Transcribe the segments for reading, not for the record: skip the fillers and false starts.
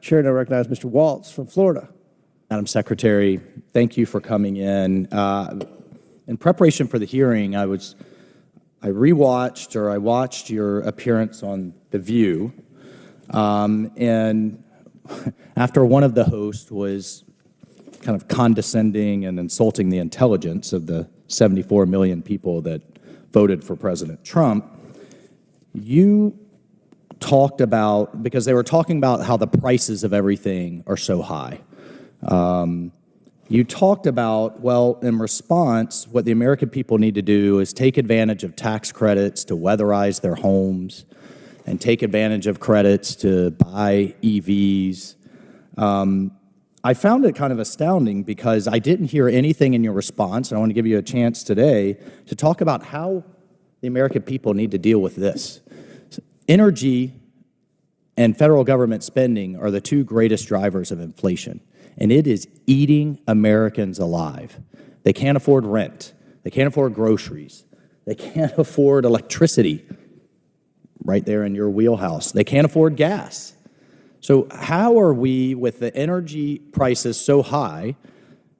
Chair, now recognize Mr. Waltz from Florida. Madam Secretary, thank you for coming in. In preparation for the hearing, I watched your appearance on The View, and after one of the hosts was kind of condescending and insulting the intelligence of the 74 million people that voted for President Trump, you talked about, because they were talking about how the prices of everything are so high. You talked about, well, in response, what the American people need to do is take advantage of tax credits to weatherize their homes and take advantage of credits to buy EVs. I found it kind of astounding because I didn't hear anything in your response, and I want to give you a chance today to talk about how the American people need to deal with this. Energy and federal government spending are the two greatest drivers of inflation, and it is eating Americans alive. They can't afford rent. They can't afford groceries. They can't afford electricity, right there in your wheelhouse. They can't afford gas. So how are we, with the energy prices so high,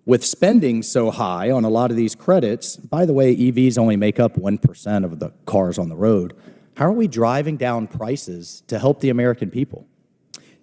with spending so high on a lot of these credits? By the way, EVs only make up 1% of the cars on the road. How are we driving down prices to help the American people?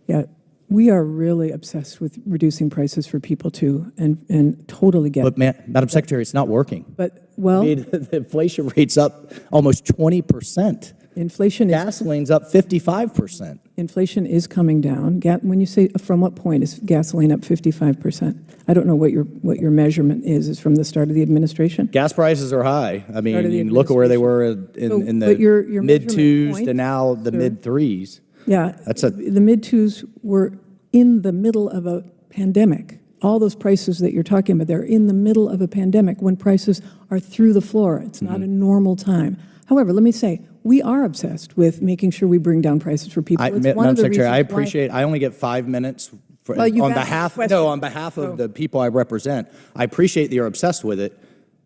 Yeah, we are really obsessed with reducing prices for people too, and totally get it. But Madam Secretary, it's not working. But, well, I mean, the inflation rate's up almost 20%. Gasoline's up 55%. Inflation is coming down. When you say from what point is gasoline up 55%? I don't know what your measurement is from the start of the administration. Gas prices are high. I mean, you look at where they were in the mid-twos to now the mid-threes. Yeah, the mid-twos were in the middle of a pandemic. All those prices that you're talking about, they're in the middle of a pandemic when prices are through the floor. It's not a normal time. However, let me say, we are obsessed with making sure we bring down prices for people. Madam Secretary, I appreciate. I only get 5 minutes on behalf of the people I represent. I appreciate that you're obsessed with it.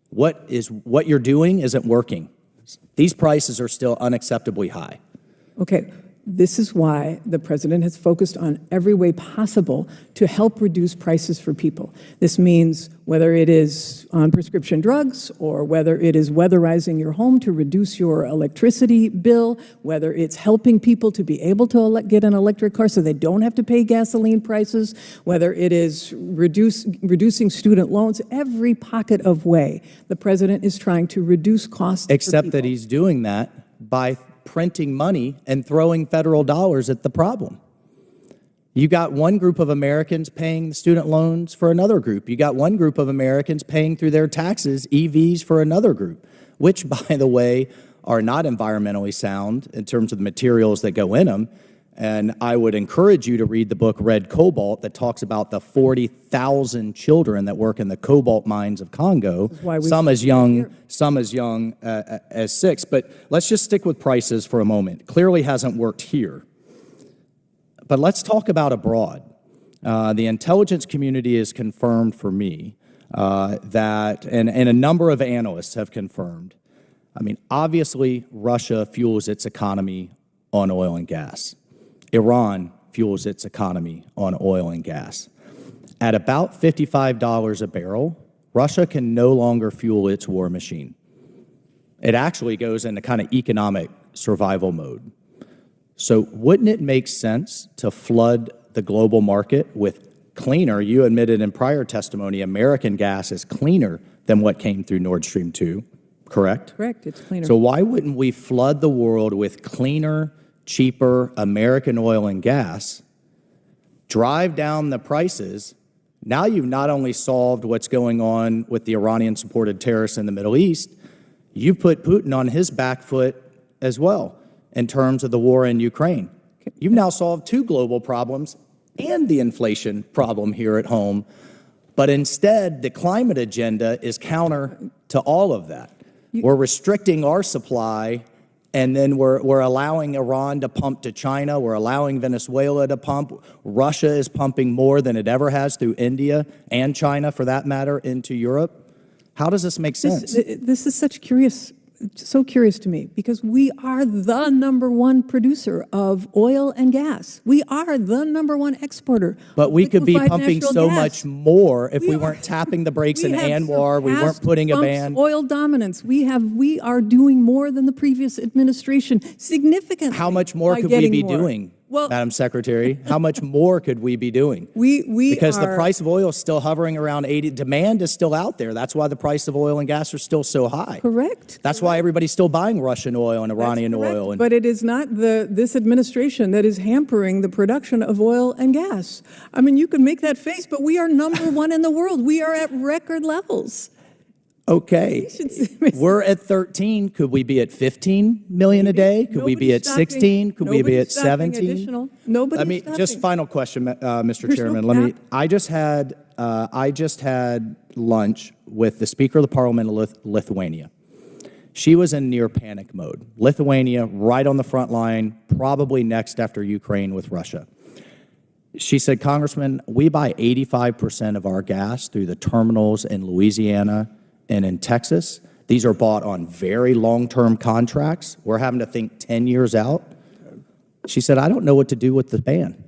What you're doing isn't working. These prices are still unacceptably high. Okay. This is why the president has focused on every way possible to help reduce prices for people. This means whether it is on prescription drugs or whether it is weatherizing your home to reduce your electricity bill, whether it's helping people to be able to get an electric car so they don't have to pay gasoline prices, whether it is reducing student loans, every pocket of way the president is trying to reduce costs. Except that he's doing that by printing money and throwing federal dollars at the problem. You got one group of Americans paying student loans for another group. You got one group of Americans paying through their taxes EVs for another group, which, by the way, are not environmentally sound in terms of the materials that go in them. And I would encourage you to read the book Red Cobalt that talks about the 40,000 children that work in the cobalt mines of Congo, some as young as 6. But let's just stick with prices for a moment. Clearly hasn't worked here. But let's talk about abroad. The intelligence community has confirmed for me that, and a number of analysts have confirmed, I mean, obviously Russia fuels its economy on oil and gas. Iran fuels its economy on oil and gas. At about $55 a barrel, Russia can no longer fuel its war machine. It actually goes into kind of economic survival mode. So wouldn't it make sense to flood the global market with cleaner? You admitted in prior testimony American gas is cleaner than what came through Nord Stream 2, correct? Correct, it's cleaner. So why wouldn't we flood the world with cleaner, cheaper American oil and gas, drive down the prices? Now you've not only solved what's going on with the Iranian-supported terrorists in the Middle East, you've put Putin on his back foot as well in terms of the war in Ukraine. You've now solved two global problems and the inflation problem here at home, but instead the climate agenda is counter to all of that. We're restricting our supply, and then we're allowing Iran to pump to China. We're allowing Venezuela to pump. Russia is pumping more than it ever has through India and China, for that matter, into Europe. How does this make sense? This is such curious so curious to me, because we are the #1 producer of oil and gas. We are the #1 exporter. But of we could be liquefied pumping natural so gas. much more if we are- weren't tapping the brakes in have ANWR, we weren't surpassed putting a Trump's ban. oil dominance. We are doing more than the previous administration, significantly. How much more by could we getting be more. doing, Well, Madam Secretary? How much more could we be doing? we Because the are- price of oil is still hovering around 80. Demand is still out there. That's why the price of oil and gas are still so high. Correct. That's why everybody's still buying Russian oil and Iranian Correct. oil. And But it is not this administration that is hampering the production of oil and gas. I mean, you can make that face, but we are #1 in the world. We are at record levels. okay, we're at 13. Could we be at 15 million a day? Could we be at 16? Could we be at 17? Nobody. Let me just final question, Mr. There's no Chairman. Let me. cap. I just had lunch with the Speaker of the Parliament of Lithuania. She was in near panic mode. Lithuania, right on the front line, probably next after Ukraine with Russia. She said, Congressman, we buy 85% of our gas through the terminals in Louisiana and in Texas. These are bought on very long-term contracts. We're having to think 10 years out. She said, I don't know what to do with the ban.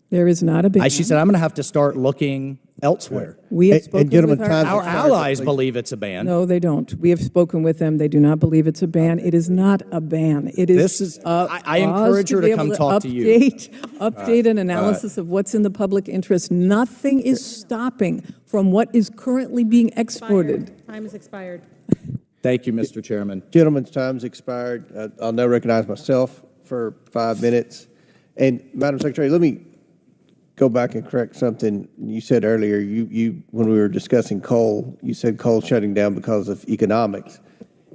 There is not a ban. She said, I'm going to have to start looking elsewhere. We have And spoken gentlemen, with time- Our Sorry, allies please. believe it's a ban. No, they don't. We have spoken with them. They do not believe it's a ban. It is not a ban. It is. This is- a I encourage her pause to be come able talk to you. Update an analysis of what's in the public interest. Nothing is stopping from what is currently being exported. Time has expired. Thank you, Mr. Chairman. Gentleman's time's expired. I'll now recognize myself for 5 minutes. And Madam Secretary, let me go back and correct something you said earlier. You when we were discussing coal, you said coal shutting down because of economics.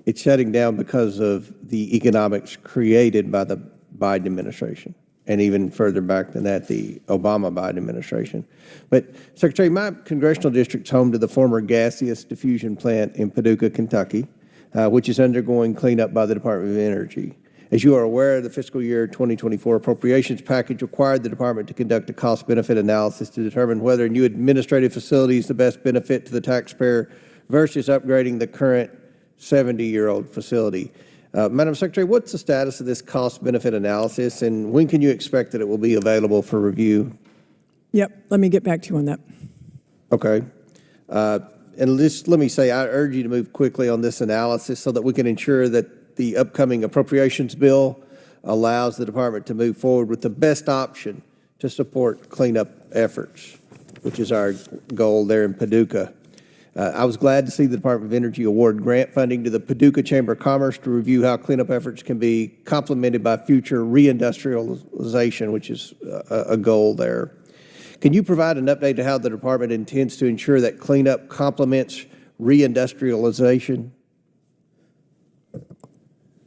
It's shutting down because of the economics created by the Biden administration, and even further back than that, the Obama-Biden administration. But Secretary, my congressional district's home to the former gaseous diffusion plant in Paducah, Kentucky, which is undergoing cleanup by the Department of Energy. As you are aware, the fiscal year 2024 appropriations package required the department to conduct a cost-benefit analysis to determine whether a new administrative facility is the best benefit to the taxpayer versus upgrading the current 70-year-old facility. Madam Secretary, what's the status of this cost-benefit analysis, and when can you expect that it will be available for review? Yep, let me get back to you on that. Okay. And let me say, I urge you to move quickly on this analysis so that we can ensure that the upcoming appropriations bill allows the department to move forward with the best option to support cleanup efforts, which is our goal there in Paducah. I was glad to see the Department of Energy award grant funding to the Paducah Chamber of Commerce to review how cleanup efforts can be complemented by future reindustrialization, which is a goal there. Can you provide an update to how the department intends to ensure that cleanup complements reindustrialization?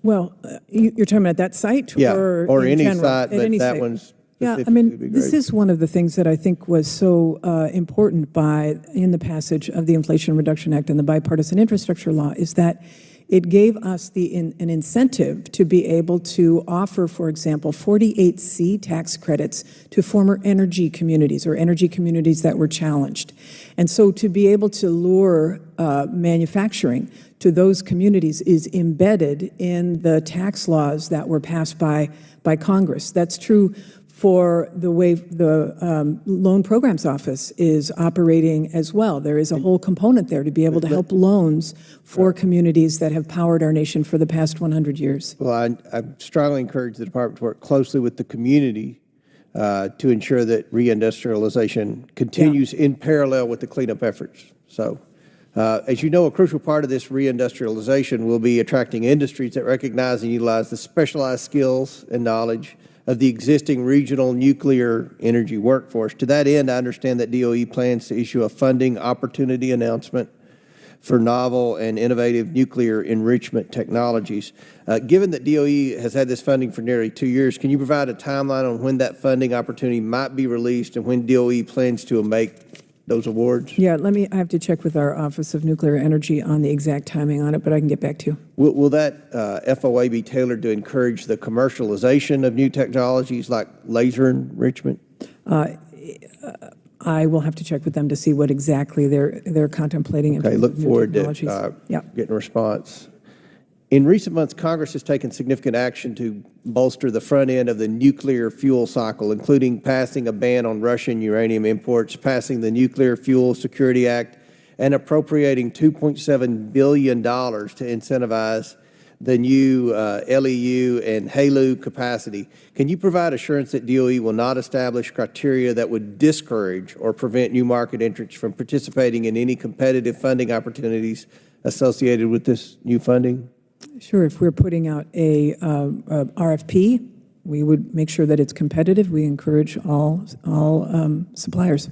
Well, you're talking about that site? Yeah, or in any general? site, At but any that site. one's Yeah, I specifically would be mean, this great. is one of the things that I think was so important in the passage of the Inflation Reduction Act and the bipartisan infrastructure law, is that it gave us an incentive to be able to offer, for example, 48C tax credits to former energy communities or energy communities that were challenged. And so to be able to lure manufacturing to those communities is embedded in the tax laws that were passed by Congress. That's true for the way the Loan Programs Office is operating as well. There is a whole component there to be able to help loans for communities that have powered our nation for the past 100 years. Well, I strongly encourage the department to work closely with the community to ensure that reindustrialization continues in parallel with the cleanup efforts. So, as you know, a crucial part of this reindustrialization will be attracting industries that recognize and utilize the specialized skills and knowledge of the existing regional nuclear energy workforce. To that end, I understand that DOE plans to issue a funding opportunity announcement for novel and innovative nuclear enrichment technologies. Given that DOE has had this funding for nearly 2 years, can you provide a timeline on when that funding opportunity might be released and when DOE plans to make those awards? Yeah, I have to check with our Office of Nuclear Energy on the exact timing on it, but I can get back to you. Will that FOA be tailored to encourage the commercialization of new technologies like laser enrichment? I will have to check with them to see what exactly they're contemplating in Okay, terms look of new forward to technologies. Yeah. getting a response. In recent months, Congress has taken significant action to bolster the front end of the nuclear fuel cycle, including passing a ban on Russian uranium imports, passing the Nuclear Fuel Security Act, and appropriating $2.7 billion to incentivize the new LEU and HALEU capacity. Can you provide assurance that DOE will not establish criteria that would discourage or prevent new market entrants from participating in any competitive funding opportunities associated with this new funding? Sure. If we're putting out a RFP, we would make sure that it's competitive. We encourage all suppliers.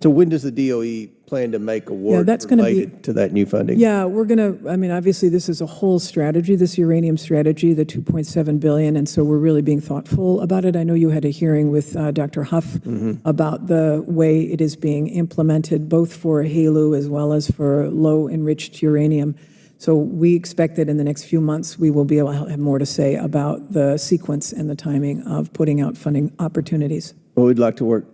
So when does the DOE plan to make award related to that new funding? Yeah, we're going to, I mean, obviously this is a whole strategy, this uranium strategy, the $2.7 billion, and so we're really being thoughtful about it. I know you had a hearing with Dr. Huff about the way it is being implemented, both for HALEU as well as for low-enriched uranium. So we expect that in the next few months, we will be able to have more to say about the sequence and the timing of putting out funding opportunities. Well, we'd like to work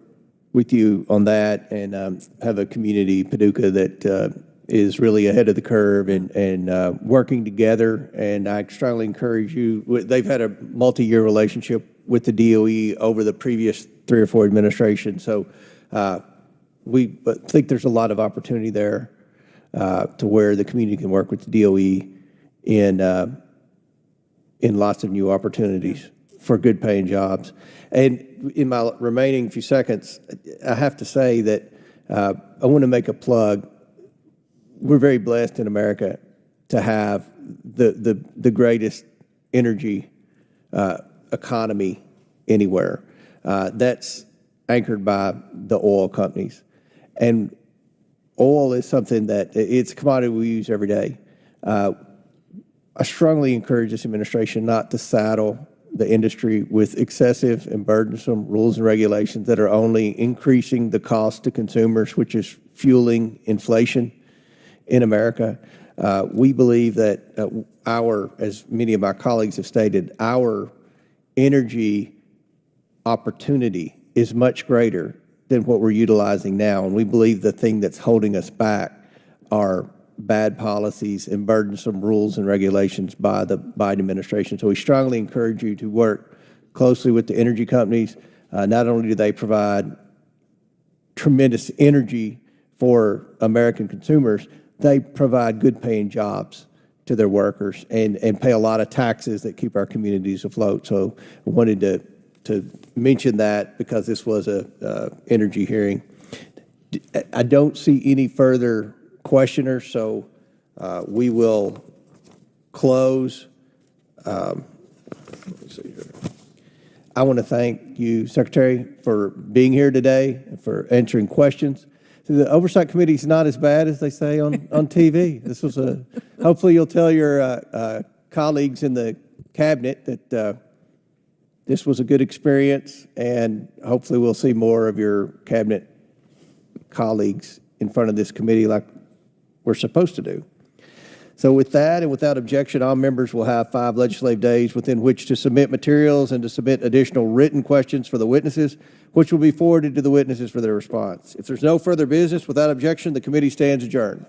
with you on that and have a community, Paducah, that is really ahead of the curve and working together. And I strongly encourage you. They've had a multi-year relationship with the DOE over the previous 3 or 4 administrations. So we think there's a lot of opportunity there to where the community can work with the DOE in lots of new opportunities for good paying jobs. And in my remaining few seconds, I have to say that I want to make a plug. We're very blessed in America to have the greatest energy economy anywhere. That's anchored by the oil companies. And oil is something that it's a commodity we use every day. I strongly encourage this administration not to saddle the industry with excessive and burdensome rules and regulations that are only increasing the cost to consumers, which is fueling inflation in America. We believe that as many of my colleagues have stated, our energy opportunity is much greater than what we're utilizing now. And we believe the thing that's holding us back are bad policies and burdensome rules and regulations by the Biden administration. So we strongly encourage you to work closely with the energy companies. Not only do they provide tremendous energy for American consumers, they provide good paying jobs to their workers and pay a lot of taxes that keep our communities afloat. So I wanted to mention that because this was a energy hearing. I don't see any further questioners, so we will close. Let me see here. I want to thank you, Secretary, for being here today, for answering questions. So the Oversight Committee is not as bad as they say on TV. This was hopefully you'll tell your colleagues in the cabinet that this was a good experience, and hopefully we'll see more of your cabinet colleagues in front of this committee like we're supposed to do. So with that and without objection, all members will have 5 legislative days within which to submit materials and to submit additional written questions for the witnesses, which will be forwarded to the witnesses for their response. If there's no further business, without objection, the committee stands adjourned.